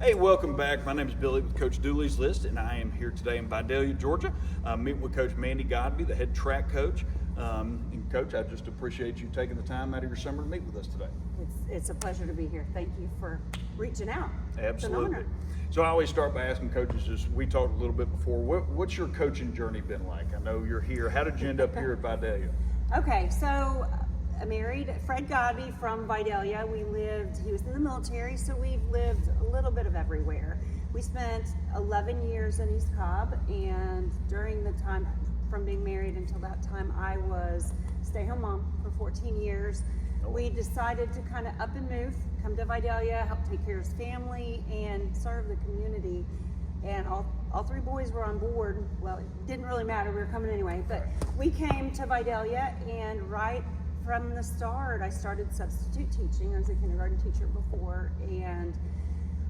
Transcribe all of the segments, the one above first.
Hey, welcome back. My name is Billy with Coach Dooley's List, and I am here today in Vidalia, Georgia. I'm meeting with Coach Mandy Godbee, the head track coach. And Coach, I just appreciate you taking the time out of your summer to meet with us today. It's a pleasure to be here. Thank you for reaching out. Absolutely. So I always start by asking coaches, just we talked a little bit before, what's your coaching journey been like? I know you're here. How did you end up here at Vidalia? Okay, so I married Fred Godbee from Vidalia. He was in the military, so we've lived a little bit of everywhere. We spent 11 years in East Cobb, and during the time from being married until that time, I was stay-home mom for 14 years. We decided to kind of up and move, come to Vidalia, help take care of his family, and serve the community. And all three boys were on board. Well, it didn't really matter, we were coming anyway, but we came to Vidalia, and right from the start, I started substitute teaching. I was a kindergarten teacher before, and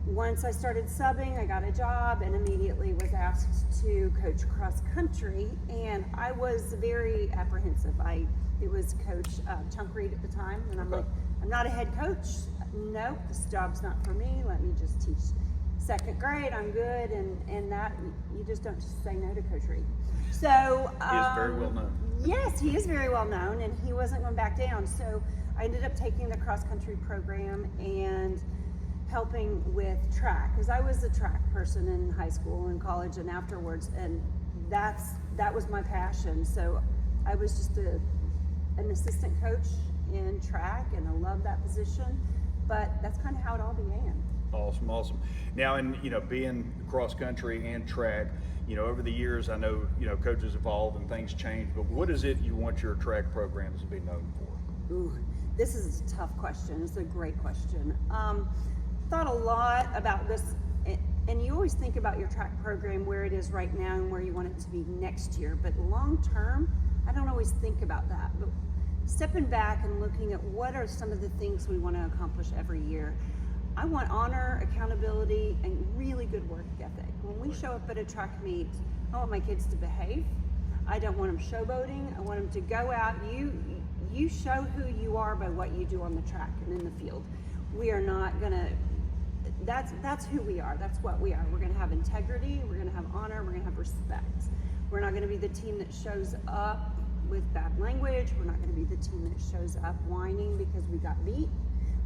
once I started subbing, I got a job and immediately was asked to coach cross country, and I was very apprehensive. It was Coach Chunk Reed at the time, and I'm like, I'm not a head coach. No, this job's not for me. Let me just teach second grade. I'm good, and that you just don't just say no to Coach Reed. So He is very well known. Yes, he is very well known, and he wasn't going back down. So I ended up taking the cross country program and helping with track, because I was a track person in high school and college and afterwards, and that was my passion. So I was just an assistant coach in track, and I love that position. But that's kind of how it all began. Awesome. Now, being cross country and track, over the years, I know, coaches evolve and things change, but what is it you want your track programs to be known for? Ooh, this is a tough question. It's a great question. Thought a lot about this, and you always think about your track program, where it is right now and where you want it to be next year, but long term, I don't always think about that. But stepping back and looking at what are some of the things we want to accomplish every year, I want honor, accountability, and really good work ethic. When we show up at a track meet, I want my kids to behave. I don't want them showboating. I want them to go out. You show who you are by what you do on the track and in the field. We are not gonna, that's who we are. That's what we are. We're gonna have integrity. We're gonna have honor. We're gonna have respect. We're not gonna be the team that shows up with bad language. We're not gonna be the team that shows up whining because we got beat.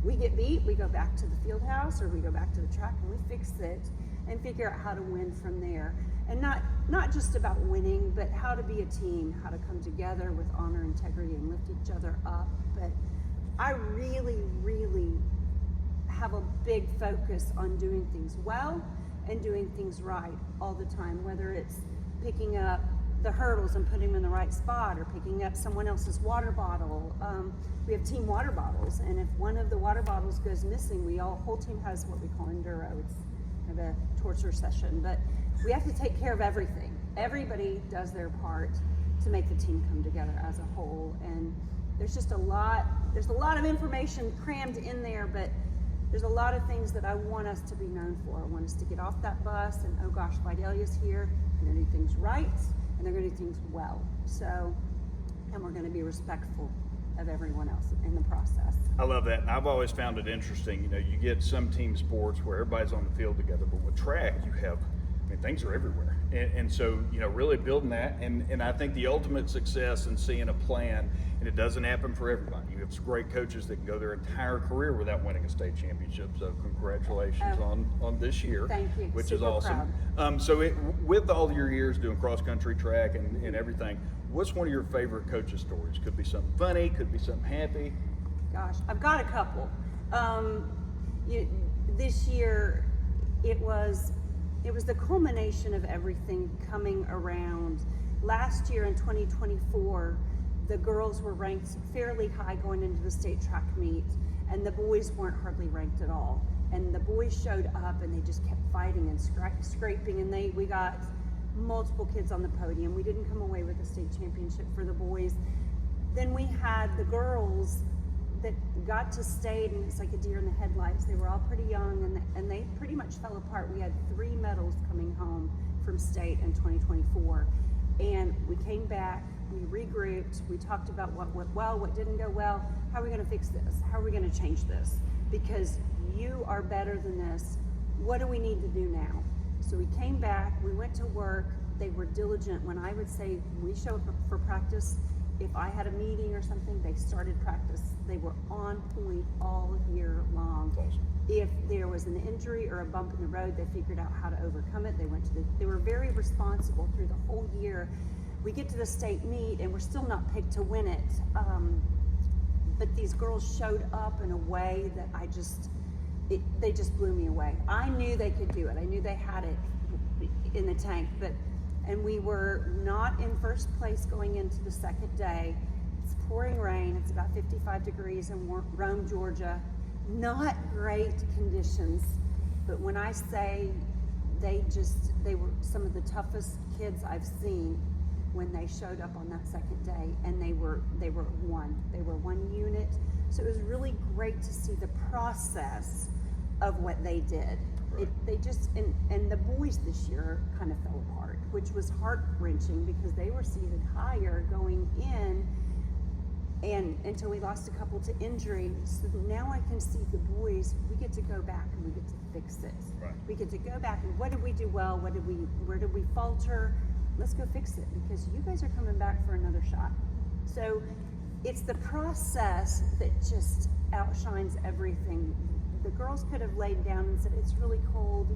We get beat, we go back to the field house, or we go back to the track and we fix it and figure out how to win from there. And not just about winning, but how to be a team, how to come together with honor, integrity, and lift each other up. But I really, really have a big focus on doing things well and doing things right all the time, whether it's picking up the hurdles and putting them in the right spot, or picking up someone else's water bottle. We have team water bottles, and if one of the water bottles goes missing, whole team has what we call enduro. It's kind of a torture session, but we have to take care of everything. Everybody does their part to make the team come together as a whole, and there's a lot of information crammed in there, but there's a lot of things that I want us to be known for. I want us to get off that bus and, oh gosh, Vidalia's here, and they're doing things right, and they're going to do things well. So, and we're going to be respectful of everyone else in the process. I love that, and I've always found it interesting. You get some team sports where everybody's on the field together, but with track, things are everywhere. And so, really building that, and I think the ultimate success in seeing a plan, and it doesn't happen for everybody. You have some great coaches that can go their entire career without winning a state championship, so congratulations on this year. Thank you. Which Super is awesome. Proud. With all your years doing cross-country track and everything, what's one of your favorite coaches' stories? Could be something funny, could be something happy. Gosh, I've got a couple. This year, it was the culmination of everything coming around. Last year in 2024, the girls were ranked fairly high going into the state track meet, and the boys weren't hardly ranked at all. And the boys showed up, and they just kept fighting and scraping, and we got multiple kids on the podium. We didn't come away with a state championship for the boys. Then we had the girls that got to state, and it's like a deer in the headlights. They were all pretty young, and they pretty much fell apart. We had 3 medals coming home from state in 2024, and we came back, we regrouped, we talked about what went well, what didn't go well, how are we going to fix this, how are we going to change this, because you are better than this, what do we need to do now? So we came back, we went to work, they were diligent. When I would say we show up for practice, if I had a meeting or something, they started practice. They were on point all year long. Awesome. If there was an injury or a bump in the road, they figured out how to overcome it. They were very responsible through the whole year. We get to the state meet and we're still not picked to win it. But these girls showed up in a way that they just blew me away. I knew they could do it. I knew they had it in the tank, and we were not in first place going into the second day. It's pouring rain. It's about 55 degrees in Rome, Georgia. Not great conditions, but when I say they were some of the toughest kids I've seen when they showed up on that second day, and they were one unit. So it was really great to see the process of what they did. Right. And the boys this year kind of fell apart, which was heart-wrenching because they were seated higher going in, and until we lost a couple to injury. So now I can see the boys, we get to go back and we get to fix it. Right. We get to go back and what did we do well? Where did we falter? Let's go fix it, because you guys are coming back for another shot. So it's the process that just outshines everything. The girls could have laid down and said, it's really cold,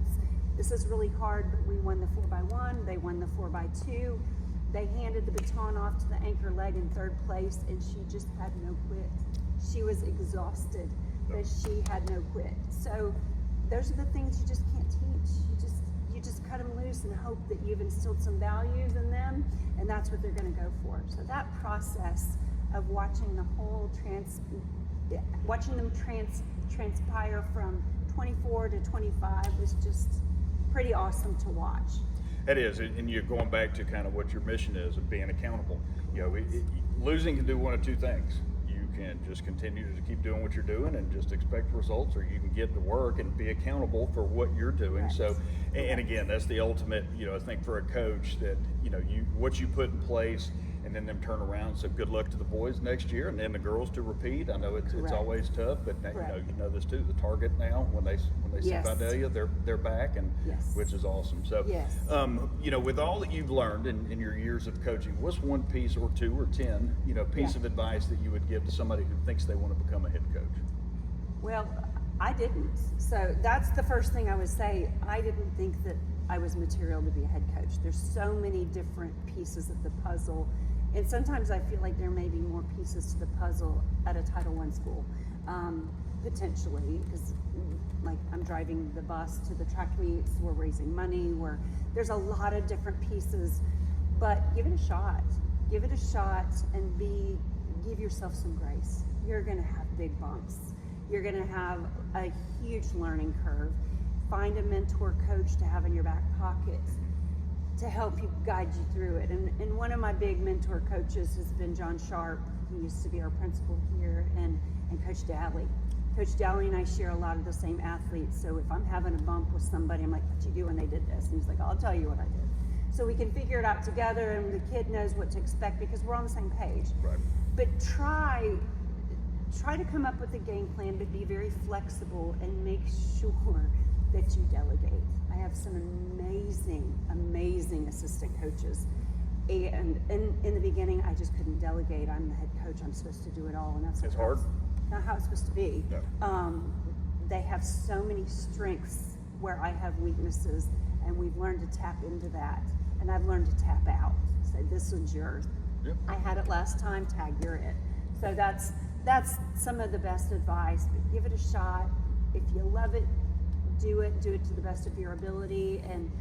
this is really hard, but we won the 4x1, they won the 4x2. They handed the baton off to the anchor leg in third place, and she just had no quit. She was exhausted, but she had no quit. So those are the things you just can't teach. You just cut them loose and hope that you've instilled some values in them, and that's what they're going to go for. So that process of watching the whole watching them transpire from 24 to 25 was just pretty awesome to watch. It is, and you're going back to kind of what your mission is of being accountable. You know, losing can do one of two things. You can just continue to keep doing what you're doing and just expect results, or you can get to work and be accountable for what you're doing. Right. So, and again, that's the ultimate, you know, I think for a coach that, you know, what you put in place, and then them turn around. So good luck to the boys next year, and then the girls to repeat. I know it's always tough, but you know this too. The target now, when they see Vidalia, they're back, and which is awesome. So you know, with all that you've learned in your years of coaching, what's one piece or two or 10 piece of advice that you would give to somebody who thinks they want to become a head coach? Well, I didn't. So that's the first thing I would say. I didn't think that I was material to be a head coach. There's so many different pieces of the puzzle. And sometimes I feel like there may be more pieces to the puzzle at a Title I school, potentially, because like I'm driving the bus to the track meets, we're raising money, there's a lot of different pieces, but give it a shot. Give it a shot and give yourself some grace. You're gonna have big bumps. You're gonna have a huge learning curve. Find a mentor coach to have in your back pocket to help you guide you through it. And one of my big mentor coaches has been John Sharp. He used to be our principal here, and Coach Dooley. Coach Dooley and I share a lot of the same athletes. So if I'm having a bump with somebody, I'm like, what'd you do when they did this? And he's like, I'll tell you what I did. So we can figure it out together, and the kid knows what to expect because we're on the same page. Right. But try to come up with a game plan, but be very flexible and make sure that you delegate. I have some amazing assistant coaches. And in the beginning, I just couldn't delegate. I'm the head coach. I'm supposed to do it all. And that's hard. Not how it's supposed to be. No. They have so many strengths where I have weaknesses, and we've learned to tap into that. And I've learned to tap out. Say, this one's yours. Yep. I had it last time, tag, you're it. So that's some of the best advice, but give it a shot. If you love it, do it to the best of your ability. And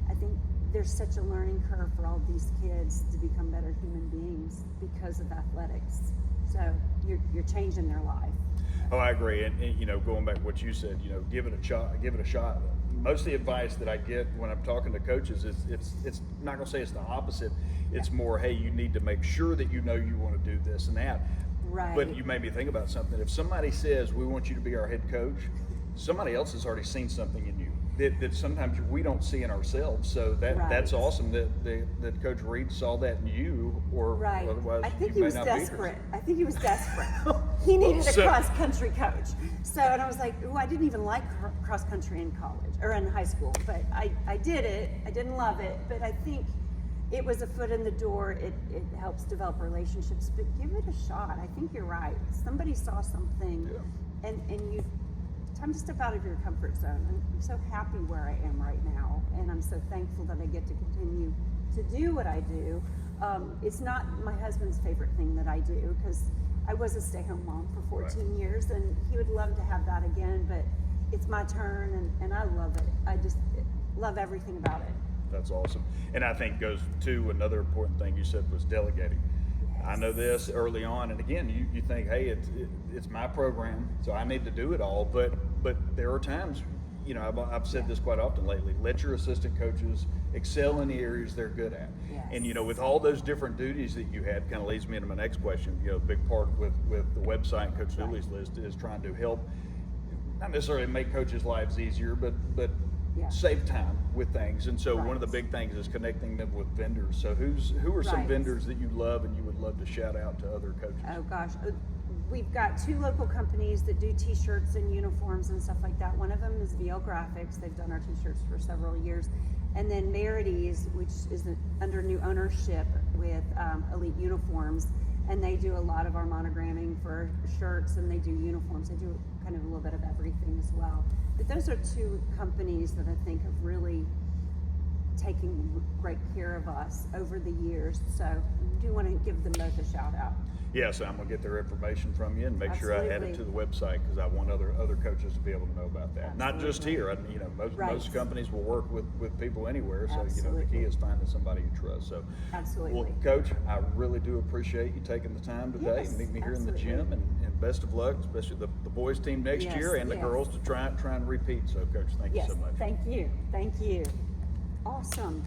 I think there's such a learning curve for all these kids to become better human beings because of athletics. So you're changing their life. Oh, I agree. And going back to what you said, give it a shot. Most of the advice that I get when I'm talking to coaches is it's not going to say it's the opposite. It's more, hey, you need to make sure that you want to do this and that. Right. But you made me think about something. If somebody says, we want you to be our head coach, somebody else has already seen something in you that sometimes we don't see in ourselves. So that's awesome that Coach Reed saw that in you, or Right. otherwise I think you he may was not be here. desperate. I think he was desperate. He needed a cross country coach. So, and I was like, "Ooh, I didn't even like cross country in college or in high school, but I did it. I didn't love it, but I think it was a foot in the door. It helps develop relationships, but give it a shot. I think you're right. Somebody saw something, and you. Time to step out of your comfort zone. I'm so happy where I am right now, and I'm so thankful that I get to continue to do what I do. It's not my husband's favorite thing that I do, because I was a stay-home mom for 14 years, and he would love to have that again, but it's my turn, and I love it. I just love everything about it. That's awesome. And I think goes to another important thing you said was delegating. I know this early on, and again, you think, hey, it's my program, so I need to do it all. But there are times, I've said this quite often lately. Let your assistant coaches excel in the areas they're good at. Yes. And with all those different duties that you had, kind of leads me into my next question. A big part with the website, Coach Dooley's list, is trying to help, not necessarily make coaches' lives easier, but save time with things. And so one of the big things is connecting them with vendors. So who are some vendors that you love and you would love to shout out to other coaches? Oh gosh, we've got 2 local companies that do t-shirts and uniforms and stuff like that. One of them is VL Graphics. They've done our t-shirts for several years. And then Meridy, which is under new ownership with Elite Uniforms, and they do a lot of our monogramming for shirts, and they do uniforms. They do kind of a little bit of everything as well. But those are 2 companies that I think have really taken great care of us over the years. So I do want to give them both a shout out. So I'm going to get their information from you and make sure I add it to the website, because I want other coaches to be able to know about that. Not just here. Most companies will work with people anywhere. So the key is finding somebody you trust. So Well, Coach, I really do appreciate you taking the time today and meet me here in the gym, and best of luck, especially the boys team next year, and the girls to try and repeat. So Coach, thank you so much. Thank you. Awesome.